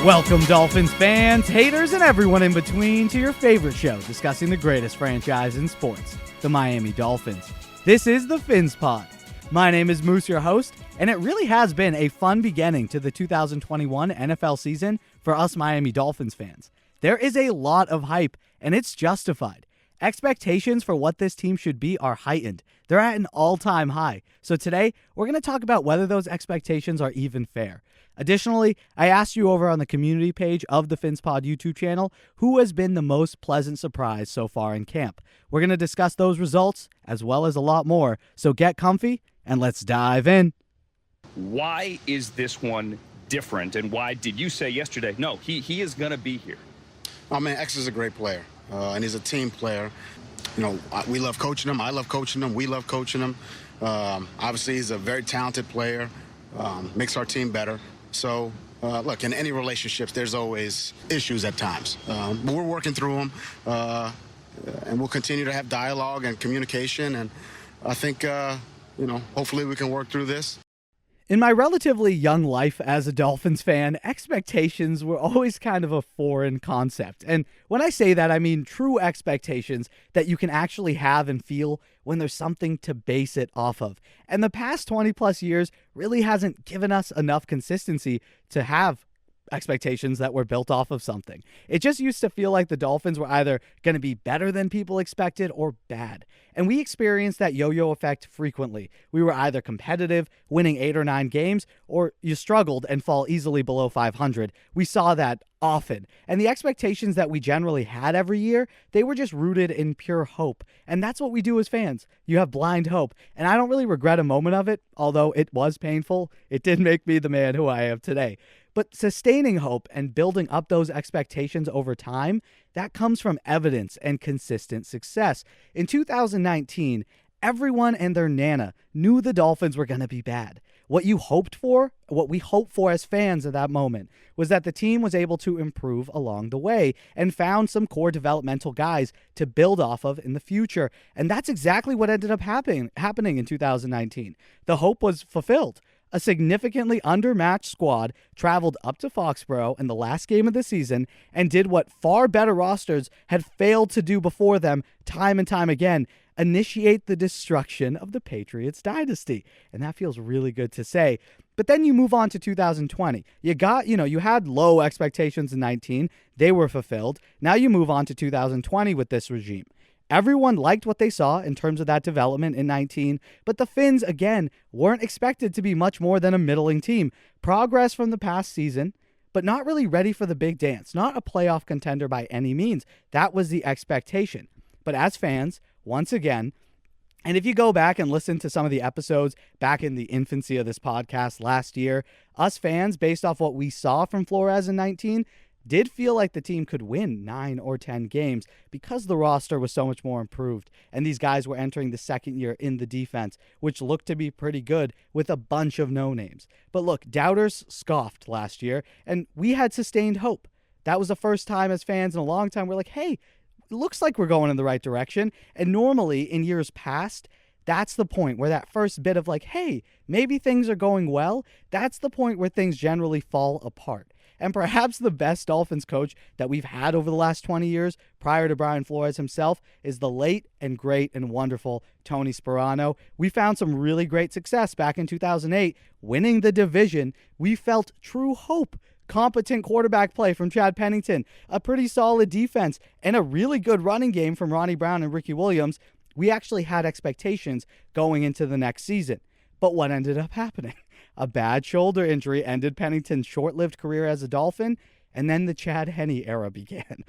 Welcome, Dolphins fans, haters, and everyone in between to your favorite show discussing the greatest franchise in sports, the Miami Dolphins. This is the PhinsPod. My name is Moose, your host, and it really has been a fun beginning to the 2021 NFL season for us Miami Dolphins fans. There is a lot of hype, and it's justified. Expectations for what this team should be are heightened. They're at an all-time high. So today, we're going to talk about whether those expectations are even fair. Additionally, I asked you over on the community page of the PhinsPod YouTube channel who has been the most pleasant surprise so far in camp. We're going to discuss those results as well as a lot more. So get comfy and let's dive in. Why is this one different, and why did you say yesterday, no, he is going to be here? Oh, man, X is a great player, and he's a team player. You know, we love coaching him. I love coaching him. We love coaching him. Obviously, he's a very talented player, makes our team better. So, look, in any relationships, there's always issues at times. But we're working through them, and we'll continue to have dialogue and communication. And I think, hopefully we can work through this. In my relatively young life as a Dolphins fan, expectations were always kind of a foreign concept. And when I say that, I mean true expectations that you can actually have and feel when there's something to base it off of. And the past 20 plus years really hasn't given us enough consistency to have expectations that were built off of something. It just used to feel like the Dolphins were either going to be better than people expected or bad. And we experienced that yo-yo effect frequently. We were either competitive, winning 8 or 9 games, or you struggled and fall easily below 500. We saw that often. And the expectations that we generally had every year, they were just rooted in pure hope. And that's what we do as fans. You have blind hope. And I don't really regret a moment of it, although it was painful. It did make me the man who I am today. But sustaining hope and building up those expectations over time, that comes from evidence and consistent success. In 2019, everyone and their nana knew the Dolphins were going to be bad. What you hoped for, what we hoped for as fans at that moment, was that the team was able to improve along the way and found some core developmental guys to build off of in the future. And that's exactly what ended up happening in 2019. The hope was fulfilled. A significantly undermatched squad traveled up to Foxborough in the last game of the season and did what far better rosters had failed to do before them time and time again: initiate the destruction of the Patriots dynasty. And that feels really good to say. But then you move on to 2020. You had low expectations in 19. They were fulfilled. Now you move on to 2020 with this regime. Everyone liked what they saw in terms of that development in 19, but the Phins, again, weren't expected to be much more than a middling team. Progress from the past season, but not really ready for the big dance. Not a playoff contender by any means. That was the expectation. But as fans, once again, and if you go back and listen to some of the episodes back in the infancy of this podcast last year, us fans, based off what we saw from Flores in 19, did feel like the team could win 9 or 10 games because the roster was so much more improved, and these guys were entering the second year in the defense, which looked to be pretty good with a bunch of no-names. But look, doubters scoffed last year, and we had sustained hope. That was the first time as fans in a long time we're like, hey, it looks like we're going in the right direction. And normally in years past, that's the point where that first bit of like, hey, maybe things are going well, that's the point where things generally fall apart. And perhaps the best Dolphins coach that we've had over the last 20 years, prior to Brian Flores himself, is the late and great and wonderful Tony Sparano. We found some really great success back in 2008, winning the division. We felt true hope. Competent quarterback play from Chad Pennington, a pretty solid defense, and a really good running game from Ronnie Brown and Ricky Williams. We actually had expectations going into the next season. But what ended up happening? A bad shoulder injury ended Pennington's short-lived career as a Dolphin, and then the Chad Henne era began.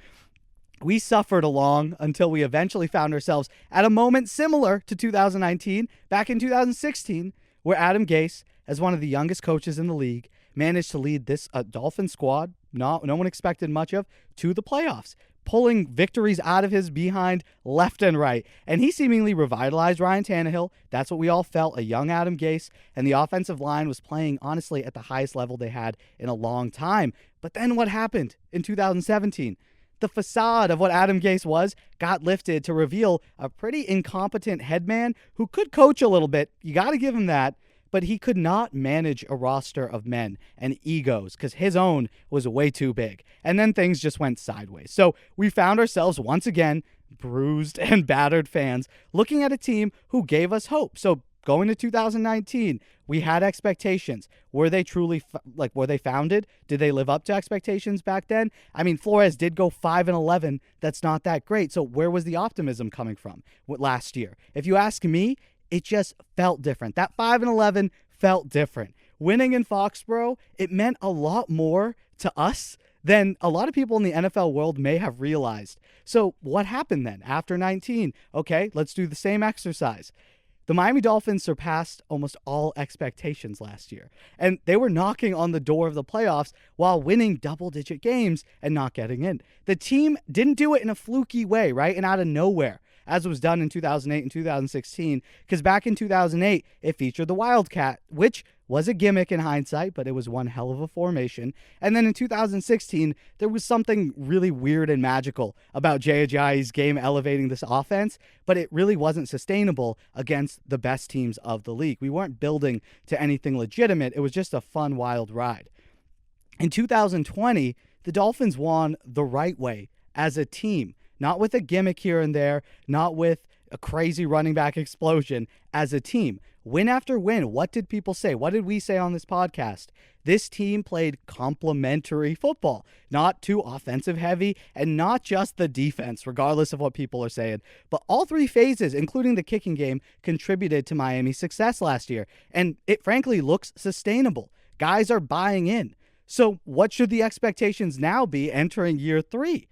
We suffered along until we eventually found ourselves at a moment similar to 2019, back in 2016, where Adam Gase, as one of the youngest coaches in the league, managed to lead this Dolphin squad, no one expected much of, to the playoffs, pulling victories out of his behind left and right. And he seemingly revitalized Ryan Tannehill. That's what we all felt, a young Adam Gase. And the offensive line was playing, honestly, at the highest level they had in a long time. But then what happened in 2017? The facade of what Adam Gase was got lifted to reveal a pretty incompetent headman who could coach a little bit. You got to give him that. but he could not manage a roster of men and egos because his own was way too big. And then things just went sideways. So we found ourselves once again bruised and battered fans looking at a team who gave us hope. So going to 2019, we had expectations. Were they truly were they founded? Did they live up to expectations back then? I mean, Flores did go 5-11. That's not that great. So where was the optimism coming from last year? If you ask me, it just felt different. That 5-11 felt different. Winning in Foxborough, it meant a lot more to us than a lot of people in the NFL world may have realized. So what happened then after 19? Okay, let's do the same exercise. The Miami Dolphins surpassed almost all expectations last year, and they were knocking on the door of the playoffs while winning double-digit games and not getting in. The team didn't do it in a fluky way, right, and out of nowhere, as was done in 2008 and 2016, because back in 2008, it featured the Wildcat, which was a gimmick in hindsight, but it was one hell of a formation. And then in 2016, there was something really weird and magical about Jay Ajayi's game elevating this offense, but it really wasn't sustainable against the best teams of the league. We weren't building to anything legitimate. It was just a fun, wild ride. In 2020, the Dolphins won the right way as a team, not with a gimmick here and there, not with a crazy running back explosion, as a team. Win after win, what did people say? What did we say on this podcast? This team played complementary football, not too offensive heavy, and not just the defense, regardless of what people are saying. But all three phases, including the kicking game, contributed to Miami's success last year. And it frankly looks sustainable. Guys are buying in. So what should the expectations now be entering year 3?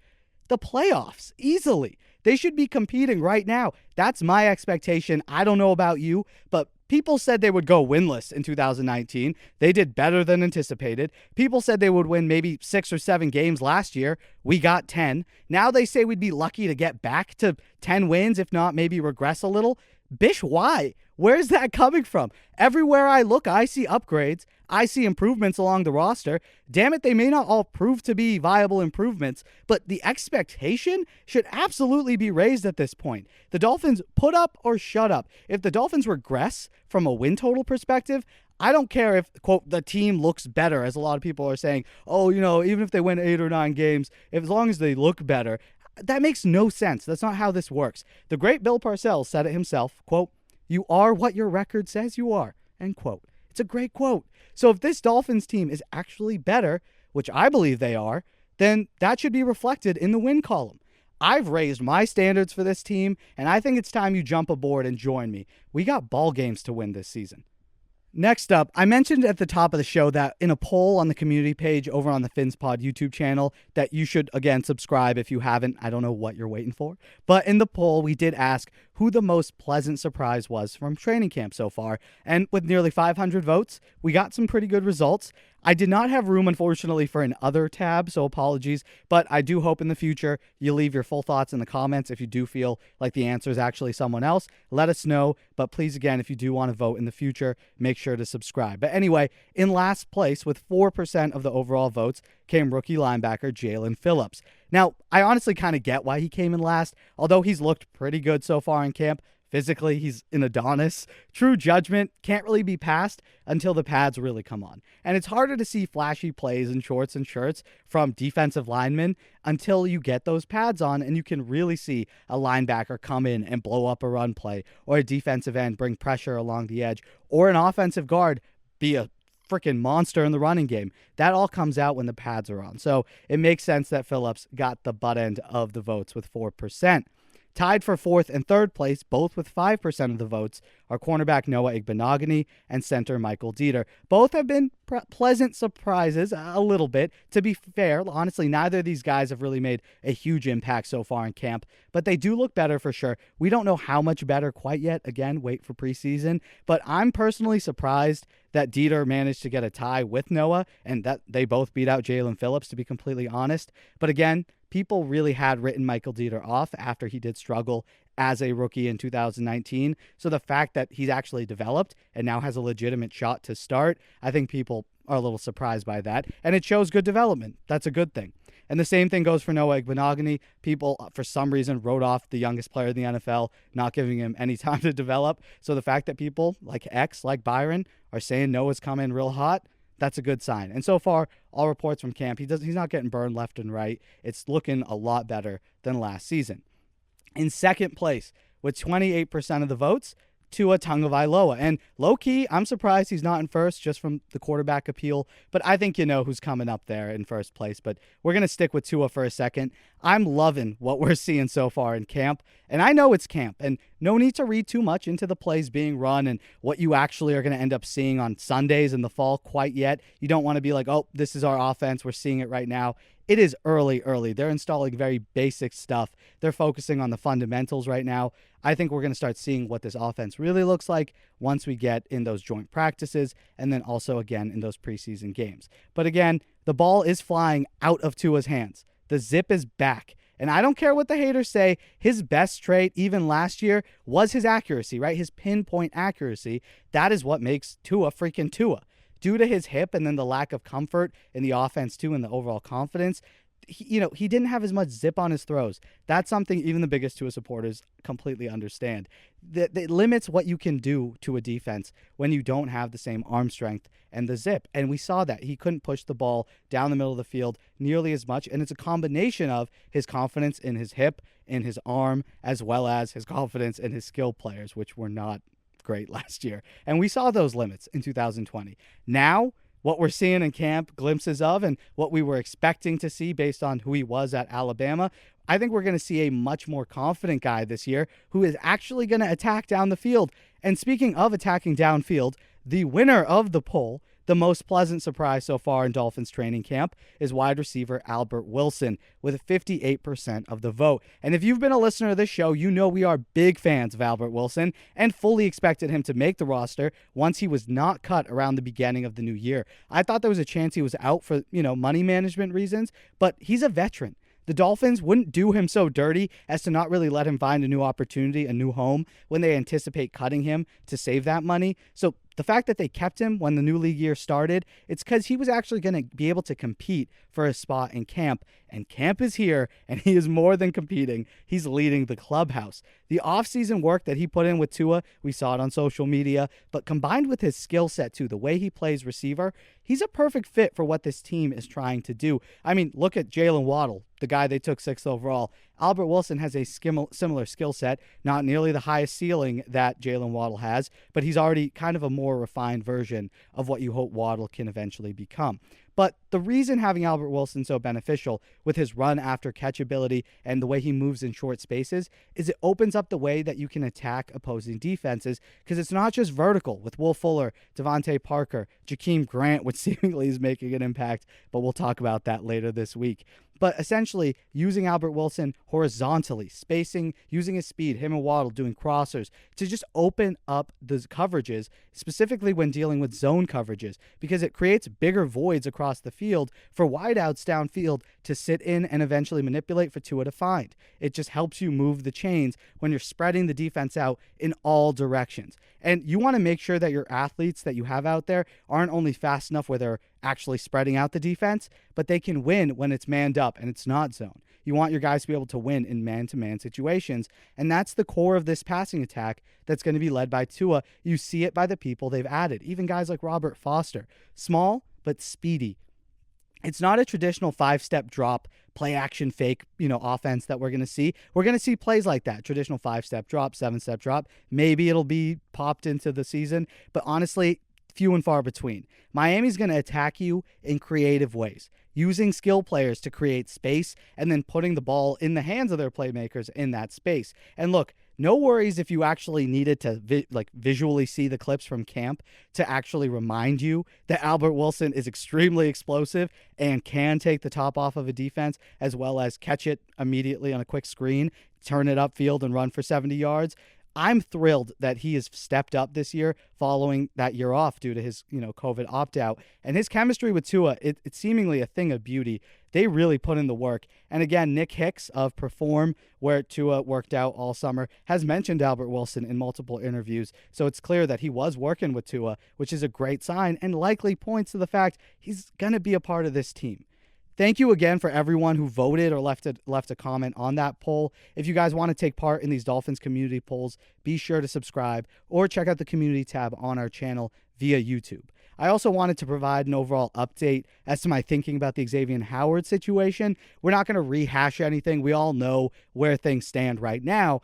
The playoffs, easily. They should be competing right now. That's my expectation. I don't know about you, but people said they would go winless in 2019. They did better than anticipated. People said they would win maybe 6 or 7 games last year. We got 10. Now they say we'd be lucky to get back to 10 wins, if not maybe regress a little. Bish, why? Where's that coming from? Everywhere I look, I see upgrades. I see improvements along the roster. Damn it, they may not all prove to be viable improvements, but the expectation should absolutely be raised at this point. The Dolphins put up or shut up. If the Dolphins regress from a win total perspective, I don't care if, quote, the team looks better, as a lot of people are saying, oh, even if they win 8 or 9 games, as long as they look better. That makes no sense. That's not how this works. The great Bill Parcells said it himself, quote, "You are what your record says you are," end quote. It's a great quote. So if this Dolphins team is actually better, which I believe they are, then that should be reflected in the win column. I've raised my standards for this team, and I think it's time you jump aboard and join me. We got ball games to win this season. Next up, I mentioned at the top of the show that in a poll on the community page over on the PhinsPod YouTube channel that you should, again, subscribe if you haven't. I don't know what you're waiting for. But in the poll, we did ask who the most pleasant surprise was from training camp so far. And with nearly 500 votes, we got some pretty good results. I did not have room, unfortunately, for an other tab, so apologies. But I do hope in the future you leave your full thoughts in the comments. If you do feel like the answer is actually someone else, let us know. But please, again, if you do want to vote in the future, make sure to subscribe. But anyway, in last place with 4% of the overall votes came rookie linebacker Jaelan Phillips. Now, I honestly kind of get why he came in last, although he's looked pretty good so far in camp. Physically, he's an Adonis. True judgment can't really be passed until the pads really come on. And it's harder to see flashy plays in shorts and shirts from defensive linemen until you get those pads on and you can really see a linebacker come in and blow up a run play, or a defensive end bring pressure along the edge, or an offensive guard be a freaking monster in the running game. That all comes out when the pads are on. So it makes sense that Phillips got the butt end of the votes with 4%. Tied for 4th and 3rd place, both with 5% of the votes, are cornerback Noah Igbinoghene and center Michael Deiter. Both have been pleasant surprises, a little bit. To be fair, honestly, neither of these guys have really made a huge impact so far in camp, but they do look better for sure. We don't know how much better quite yet. Again, wait for preseason. But I'm personally surprised that Deiter managed to get a tie with Noah and that they both beat out Jaelan Phillips, to be completely honest. But again, people really had written Michael Deiter off after he did struggle as a rookie in 2019. So the fact that he's actually developed and now has a legitimate shot to start, I think people are a little surprised by that. And it shows good development. That's a good thing. And the same thing goes for Noah Igbinoghene. People, for some reason, wrote off the youngest player in the NFL, not giving him any time to develop. So the fact that people like X, like Byron, are saying Noah's coming real hot, that's a good sign. And so far, all reports from camp, he's not getting burned left and right. It's looking a lot better than last season. In second place, with 28% of the votes, Tua Tagovailoa. And low-key, I'm surprised he's not in first just from the quarterback appeal, but I think you know who's coming up there in first place. But we're going to stick with Tua for a second. I'm loving what we're seeing so far in camp, and I know it's camp, and no need to read too much into the plays being run and what you actually are going to end up seeing on Sundays in the fall quite yet. You don't want to be like, oh, this is our offense. We're seeing it right now. It is early. They're installing very basic stuff. They're focusing on the fundamentals right now. I think we're going to start seeing what this offense really looks like once we get in those joint practices and then also again in those preseason games. But again, the ball is flying out of Tua's hands. The zip is back. And I don't care what the haters say. His best trait, even last year, was his accuracy, right? His pinpoint accuracy. That is what makes Tua freaking Tua. Due to his hip and then the lack of comfort in the offense too and the overall confidence, he didn't have as much zip on his throws. That's something even the biggest Tua supporters completely understand. That limits what you can do to a defense when you don't have the same arm strength and the zip. And we saw that. He couldn't push the ball down the middle of the field nearly as much. And it's a combination of his confidence in his hip, in his arm, as well as his confidence in his skill players, which were not great last year. And we saw those limits in 2020. Now, what we're seeing in camp, glimpses of, and what we were expecting to see based on who he was at Alabama, I think we're going to see a much more confident guy this year who is actually going to attack down the field. And speaking of attacking downfield, the winner of the poll, the most pleasant surprise so far in Dolphins training camp, is wide receiver Albert Wilson with 58% of the vote. And if you've been a listener to this show, you know we are big fans of Albert Wilson and fully expected him to make the roster once he was not cut around the beginning of the new year. I thought there was a chance he was out for, money management reasons, but he's a veteran. The Dolphins wouldn't do him so dirty as to not really let him find a new opportunity, a new home, when they anticipate cutting him to save that money. So the fact that they kept him when the new league year started, it's because he was actually going to be able to compete for a spot in camp. And camp is here, and he is more than competing. He's leading the clubhouse. The offseason work that he put in with Tua, we saw it on social media, but combined with his skill set too, the way he plays receiver, he's a perfect fit for what this team is trying to do. I mean, look at Jalen Waddle, the guy they took 6th overall. Albert Wilson has a similar skill set, not nearly the highest ceiling that Jalen Waddle has, but he's already kind of a more refined version of what you hope Waddle can eventually become. But the reason having Albert Wilson so beneficial with his run after catch ability and the way he moves in short spaces is it opens up the way that you can attack opposing defenses, because it's not just vertical with Will Fuller, Devontae Parker, Jakeem Grant, which seemingly is making an impact, but we'll talk about that later this week. But essentially, using Albert Wilson horizontally, spacing, using his speed, him and Waddle doing crossers to just open up the coverages, specifically when dealing with zone coverages, because it creates bigger voids across the field for wideouts downfield to sit in and eventually manipulate for Tua to find. It just helps you move the chains when you're spreading the defense out in all directions. And you want to make sure that your athletes that you have out there aren't only fast enough where they're actually spreading out the defense, but they can win when it's manned up and it's not zone. You want your guys to be able to win in man-to-man situations, and that's the core of this passing attack that's going to be led by Tua. You see it by the people they've added, even guys like Robert Foster. Small, but speedy. It's not a traditional 5-step drop, play action fake, offense that we're going to see. We're going to see plays like that, traditional 5-step drop, 7-step drop. Maybe it'll be popped into the season, but honestly, few and far between. Miami's going to attack you in creative ways, using skill players to create space and then putting the ball in the hands of their playmakers in that space. And look, no worries if you actually needed to visually see the clips from camp to actually remind you that Albert Wilson is extremely explosive and can take the top off of a defense as well as catch it immediately on a quick screen, turn it upfield and run for 70 yards. I'm thrilled that he has stepped up this year following that year off due to his, COVID opt-out. And his chemistry with Tua, it's seemingly a thing of beauty. They really put in the work. And again, Nick Hicks of Perform, where Tua worked out all summer, has mentioned Albert Wilson in multiple interviews. So it's clear that he was working with Tua, which is a great sign and likely points to the fact he's going to be a part of this team. Thank you again for everyone who voted or left a comment on that poll. If you guys want to take part in these Dolphins community polls, be sure to subscribe or check out the community tab on our channel via YouTube. I also wanted to provide an overall update as to my thinking about the Xavien Howard situation. We're not going to rehash anything. We all know where things stand right now.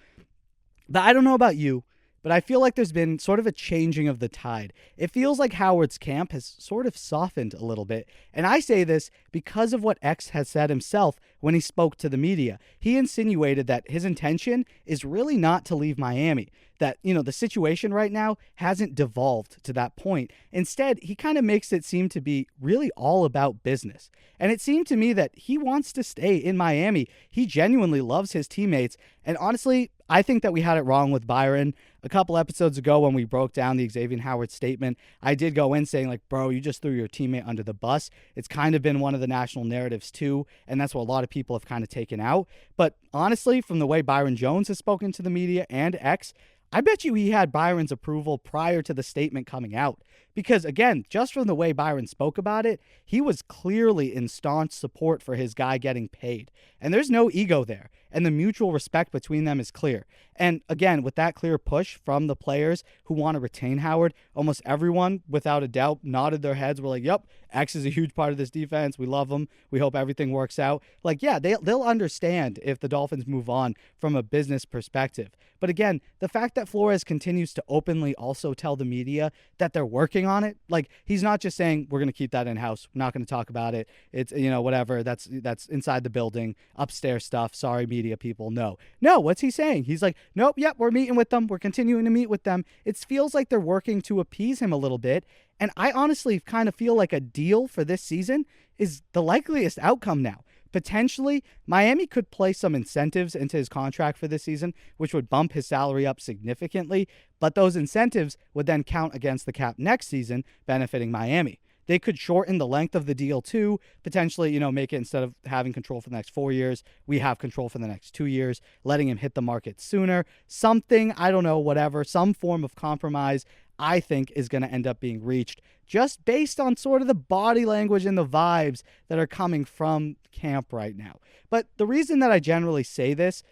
But I don't know about you, but I feel like there's been sort of a changing of the tide. It feels like Howard's camp has sort of softened a little bit. And I say this because of what X has said himself when he spoke to the media. He insinuated that his intention is really not to leave Miami, that, the situation right now hasn't devolved to that point. Instead, he kind of makes it seem to be really all about business. And it seemed to me that he wants to stay in Miami. He genuinely loves his teammates. And honestly, I think that we had it wrong with Byron. A couple episodes ago when we broke down the Xavien Howard statement, I did go in saying, like, bro, you just threw your teammate under the bus. It's kind of been one of the national narratives too, and that's what a lot of people have kind of taken out. But honestly, from the way Byron Jones has spoken to the media and X, I bet you he had Byron's approval prior to the statement coming out. Because again, just from the way Byron spoke about it, he was clearly in staunch support for his guy getting paid. And there's no ego there. And the mutual respect between them is clear. And again, with that clear push from the players who want to retain Howard, almost everyone, without a doubt, nodded their heads. We're like, yep, X is a huge part of this defense. We love him. We hope everything works out. Like, yeah, they'll understand if the Dolphins move on from a business perspective. But again, the fact that Flores continues to openly also tell the media that they're working on it, like, he's not just saying, we're going to keep that in-house. We're not going to talk about it. It's, whatever. That's inside the building, upstairs stuff. Sorry, media people. No, what's he saying? He's like, nope, yep, we're meeting with them. We're continuing to meet with them. It feels like they're working to appease him a little bit. And I honestly kind of feel like a deal for this season is the likeliest outcome now. Potentially, Miami could place some incentives into his contract for this season, which would bump his salary up significantly, but those incentives would then count against the cap next season, benefiting Miami. They could shorten the length of the deal too, potentially, make it, instead of having control for the next 4 years, we have control for the next 2 years, letting him hit the market sooner. Something, I don't know, whatever, some form of compromise, I think, is going to end up being reached just based on sort of the body language and the vibes that are coming from camp right now. But the reason that I generally say this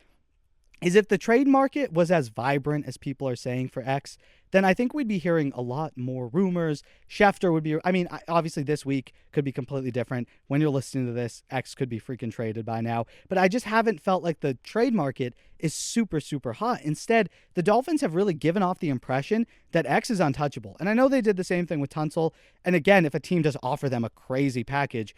is if the trade market was as vibrant as people are saying for X, then I think we'd be hearing a lot more rumors. Schefter would be, obviously this week could be completely different. When you're listening to this, X could be freaking traded by now. But I just haven't felt like the trade market is super, super hot. Instead, the Dolphins have really given off the impression that X is untouchable. And I know they did the same thing with Tunsil. And again, if a team does offer them a crazy package,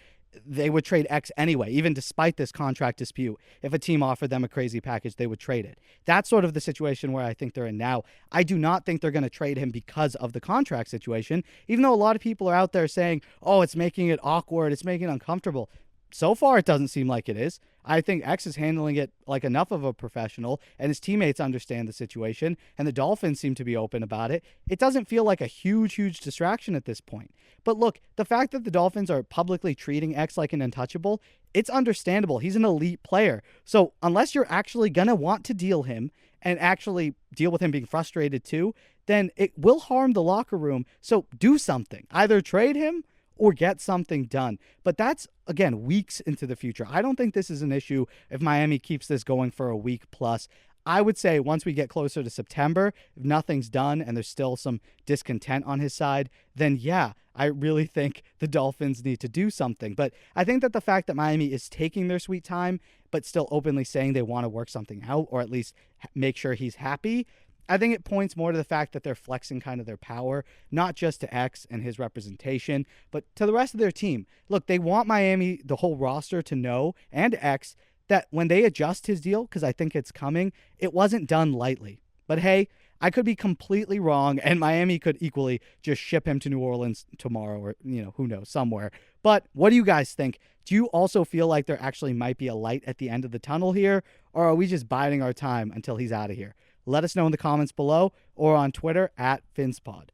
they would trade X anyway, even despite this contract dispute. If a team offered them a crazy package, they would trade it. That's sort of the situation where I think they're in now. I do not think they're going to trade him because of the contract situation, even though a lot of people are out there saying, oh, it's making it awkward, it's making it uncomfortable. So far, it doesn't seem like it is. I think X is handling it like enough of a professional, and his teammates understand the situation, and the Dolphins seem to be open about it. It doesn't feel like a huge, huge distraction at this point. But look, the fact that the Dolphins are publicly treating X like an untouchable, it's understandable. He's an elite player. So unless you're actually going to want to deal him and actually deal with him being frustrated too, then it will harm the locker room. So do something. Either trade him or get something done. But that's, again, weeks into the future. I don't think this is an issue if Miami keeps this going for a week plus. I would say once we get closer to September, if nothing's done and there's still some discontent on his side, then yeah, I really think the Dolphins need to do something. But I think that the fact that Miami is taking their sweet time, but still openly saying they want to work something out, or at least make sure he's happy, I think it points more to the fact that they're flexing kind of their power, not just to X and his representation, but to the rest of their team. Look, they want Miami, the whole roster, to know, and X, that when they adjust his deal, because I think it's coming, it wasn't done lightly. But hey, I could be completely wrong, and Miami could equally just ship him to New Orleans tomorrow, or, who knows, somewhere. But what do you guys think? Do you also feel like there actually might be a light at the end of the tunnel here, or are we just biding our time until he's out of here? Let us know in the comments below or on Twitter @PhinsPod.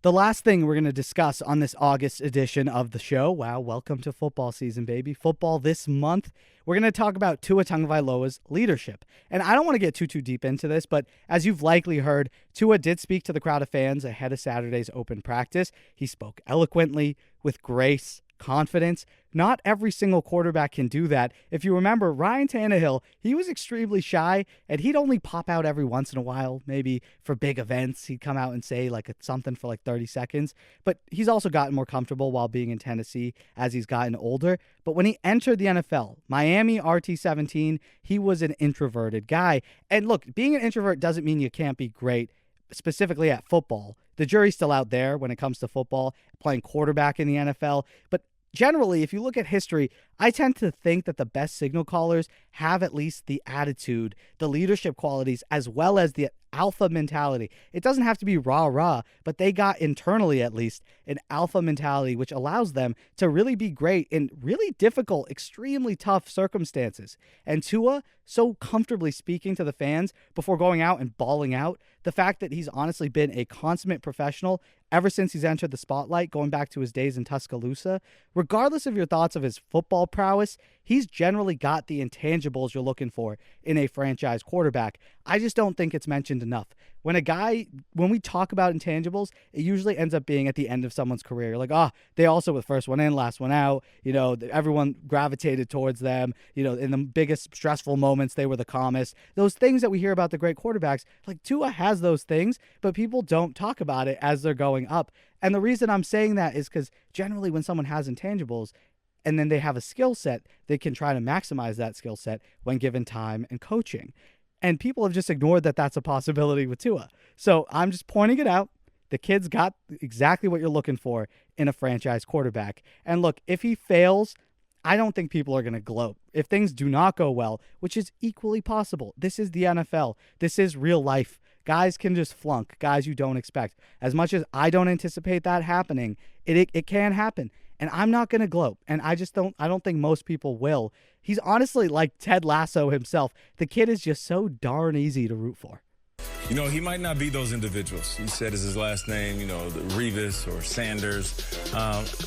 The last thing we're going to discuss on this August edition of the show, wow, welcome to football season, baby. Football this month. We're going to talk about Tua Tagovailoa's leadership. And I don't want to get too deep into this, but as you've likely heard, Tua did speak to the crowd of fans ahead of Saturday's open practice. He spoke eloquently, with grace, confidence. Not every single quarterback can do that. If you remember, Ryan Tannehill, he was extremely shy, and he'd only pop out every once in a while, maybe for big events. He'd come out and say something for 30 seconds. But he's also gotten more comfortable while being in Tennessee as he's gotten older. But when he entered the NFL, Miami RT17, he was an introverted guy. And look, being an introvert doesn't mean you can't be great, specifically at football. The jury's still out there when it comes to football, playing quarterback in the NFL. But generally, if you look at history, I tend to think that the best signal callers have at least the attitude, the leadership qualities, as well as the alpha mentality. It doesn't have to be rah-rah, but they got internally at least an alpha mentality, which allows them to really be great in really difficult, extremely tough circumstances. And Tua, so comfortably speaking to the fans before going out and bawling out, the fact that he's honestly been a consummate professional ever since he's entered the spotlight, going back to his days in Tuscaloosa. Regardless of your thoughts of his football prowess, he's generally got the intangibles you're looking for in a franchise quarterback. I just don't think it's mentioned enough. When we talk about intangibles, it usually ends up being at the end of someone's career. You're like, they also were first one in, last one out. Everyone gravitated towards them. In the biggest stressful moments, they were the calmest. Those things that we hear about the great quarterbacks, like Tua has those things, but people don't talk about it as they're going up. And the reason I'm saying that is because generally when someone has intangibles, and then they have a skill set, they can try to maximize that skill set when given time and coaching. And people have just ignored that that's a possibility with Tua. So I'm just pointing it out. The kid's got exactly what you're looking for in a franchise quarterback. And look, if he fails, I don't think people are going to gloat. If things do not go well, which is equally possible, this is the NFL. This is real life. Guys can just flunk, guys you don't expect. As much as I don't anticipate that happening, it can happen. And I'm not going to gloat. And I don't think most people will. He's honestly like Ted Lasso himself. The kid is just so darn easy to root for. He might not be those individuals. You said is his last name, the Revis or Sanders.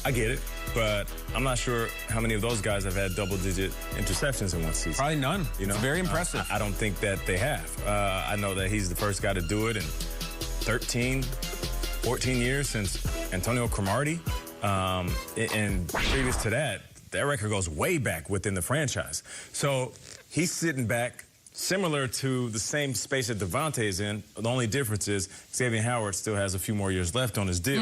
I get it, but I'm not sure how many of those guys have had double-digit interceptions in one season. Probably none. It's very impressive. I don't think that they have. I know that he's the first guy to do it in 13, 14 years since Antonio Cromartie. And previous to that record goes way back within the franchise. So he's sitting back similar to the same space that Devontae is in. The only difference is Xavien Howard still has a few more years left on his deal.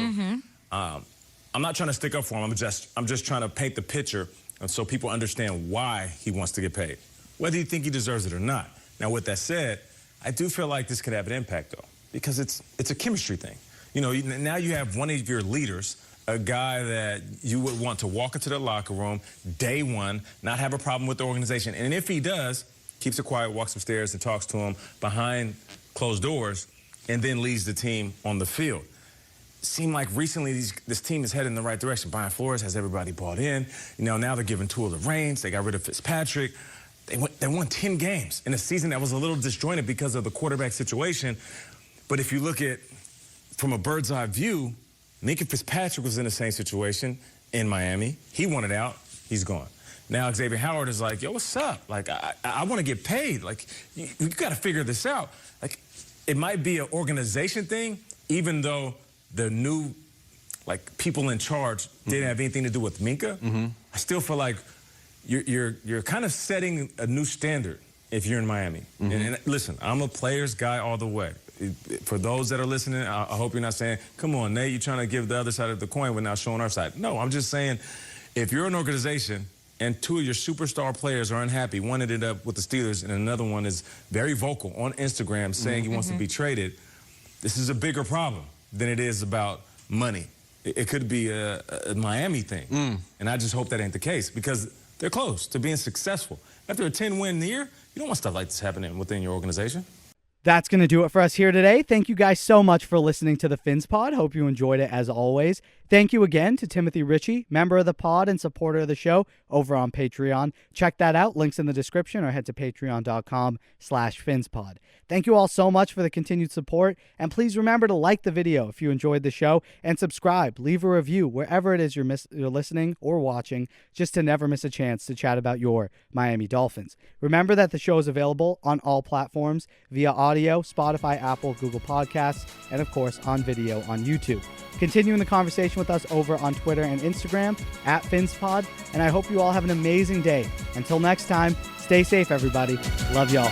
I'm not trying to stick up for him. I'm just trying to paint the picture so people understand why he wants to get paid, whether you think he deserves it or not. Now, with that said, I do feel like this could have an impact, though, because it's a chemistry thing. Now you have one of your leaders, a guy that you would want to walk into the locker room day one, not have a problem with the organization. And if he does, keeps it quiet, walks upstairs and talks to him behind closed doors, and then leads the team on the field. Seemed like recently this team is headed in the right direction. Brian Flores has everybody bought in. Now they're giving Tua the reins. They got rid of Fitzpatrick. They won 10 games in a season that was a little disjointed because of the quarterback situation. But if you look at from a bird's eye view, Minka Fitzpatrick was in the same situation in Miami. He wanted out. He's gone. Now Xavien Howard is like, yo, what's up? Like, I want to get paid. Like, you got to figure this out. Like, it might be an organization thing, even though the new, people in charge didn't have anything to do with Minka. I still feel like you're kind of setting a new standard if you're in Miami. And listen, I'm a players guy all the way. For those that are listening, I hope you're not saying, come on, Nate, you're trying to give the other side of the coin without showing our side. No, I'm just saying, if you're an organization and two of your superstar players are unhappy, one ended up with the Steelers and another one is very vocal on Instagram saying he wants to be traded, this is a bigger problem than it is about money. It could be a Miami thing. And I just hope that ain't the case because they're close to being successful. After a 10-win year, you don't want stuff like this happening within your organization. That's going to do it for us here today. Thank you guys so much for listening to the PhinsPod. Hope you enjoyed it as always. Thank you again to Timothy Ritchie, member of the pod and supporter of the show over on Patreon. Check that out. Links in the description or head to patreon.com/PhinsPod. Thank you all so much for the continued support. And please remember to like the video if you enjoyed the show and subscribe. Leave a review wherever it is you're listening or watching just to never miss a chance to chat about your Miami Dolphins. Remember that the show is available on all platforms via audio, Spotify, Apple, Google Podcasts, and of course on video on YouTube. Continuing the conversation with us over on Twitter and Instagram at PhinsPod. And I hope you all have an amazing day. Until next time, stay safe, everybody. Love y'all.